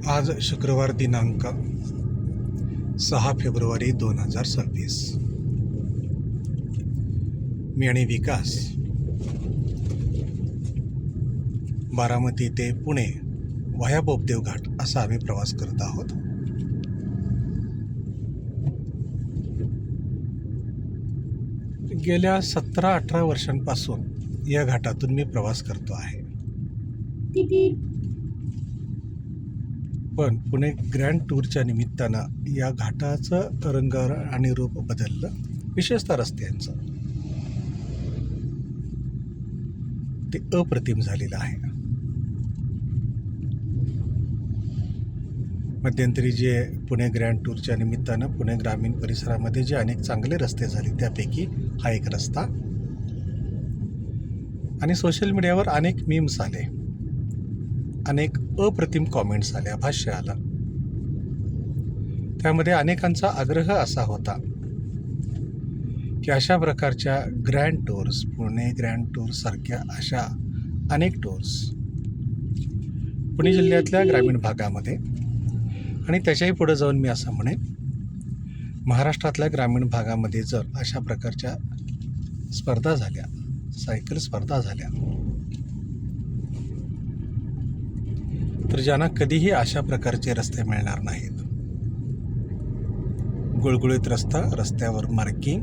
आज शुक्रवार दिनांक 6 फेब्रुवारी 2026. मी आणि विकास बारामती ते पुणे वाया बोपदेव घाट असा आम्ही प्रवास करत आहोत. गेल्या 17-18 वर्षांपासून या घाटातून मी प्रवास करतो आहे. पण पुणे ग्रँड टूरच्या निमित्तानं या घाटाचं रंग आणि रूप बदललं, विशेषतः रस्त्यांचं. ते अप्रतिम झालेलं आहे. मध्यंतरी जे पुणे ग्रँड टूरच्या निमित्तानं पुणे ग्रामीण परिसरामध्ये जे अनेक चांगले रस्ते झाले त्यापैकी हा एक रस्ता. आणि सोशल मीडियावर अनेक मीम्स आले, अनेक अप्रतिम कॉमेंट्स आल्या, भाष्य आलं. त्यामध्ये अनेकांचा आग्रह असा होता की अशा प्रकारच्या grand tours, Pune grand tour सारख्या अशा अनेक टूर्स पुणे जिल्ह्यातल्या ग्रामीण भागामध्ये आणि त्याच्याही पुढे जाऊन मी असं म्हणेन महाराष्ट्रातल्या ग्रामीण भागामध्ये जर अशा प्रकारच्या स्पर्धा झाल्या, सायकल स्पर्धा झाल्या, तर ज्यांना कधीही अशा प्रकारचे रस्ते मिळणार नाहीत. गुळगुळीत रस्ता, रस्त्यावर मार्किंग,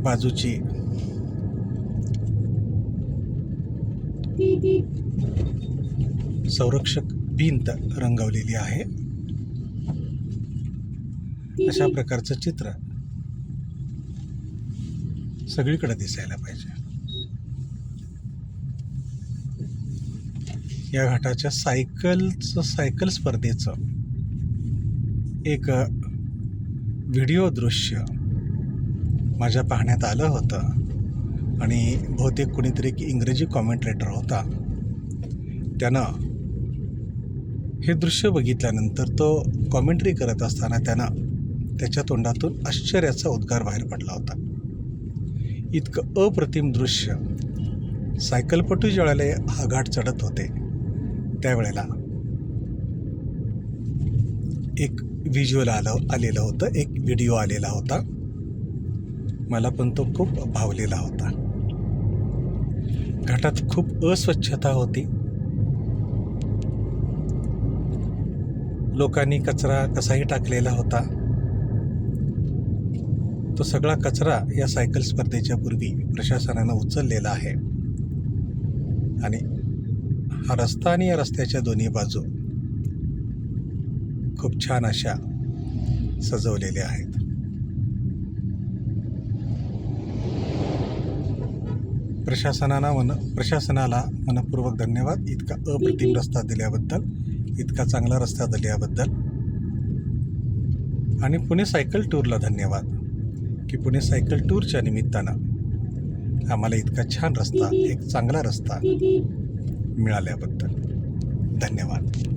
बाजूची संरक्षक भिंत रंगवलेली आहे. अशा प्रकारचं चित्र सगळीकडे दिसायला पाहिजे. या घाटाच्या सायकल स्पर्धेचं एक व्हिडिओ दृश्य माझ्या पाहण्यात आलं होतं आणि बहुतेक कुणीतरी एक इंग्रजी कॉमेंटेटर होता, त्यानं हे दृश्य बघितल्यानंतर तो कॉमेंट्री करत असताना त्याच्या तोंडातून आश्चर्याचा उद्गार बाहेर पडला होता. इतकं अप्रतिम दृश्य. सायकलपटू ज्यावेळेला हा घाट चढत होते त्यावेळेला एक व्हिज्युअल आलेलं होतं, एक व्हिडिओ आलेला होता. मला पण तो खूप भावलेला होता. घाटात खूप अस्वच्छता होती. लोकांनी कचरा कसाही टाकलेला होता. तो सगळा कचरा या सायकल स्पर्धेच्या पूर्वी प्रशासनानं उचललेला आहे आणि हा रस्ता आणि या रस्त्याच्या दोन्ही बाजू खूप छान अशा सजवलेल्या आहेत. प्रशासनाला मनपूर्वक धन्यवाद. इतका अप्रतिम रस्ता दिल्याबद्दल, इतका चांगला रस्ता दिल्याबद्दल. आणि पुणे सायकल टूरला धन्यवाद की पुणे सायकल टूरच्या निमित्तानं आम्हाला इतका छान रस्ता, एक चांगला रस्ता मिळाल्याबद्दल धन्यवाद.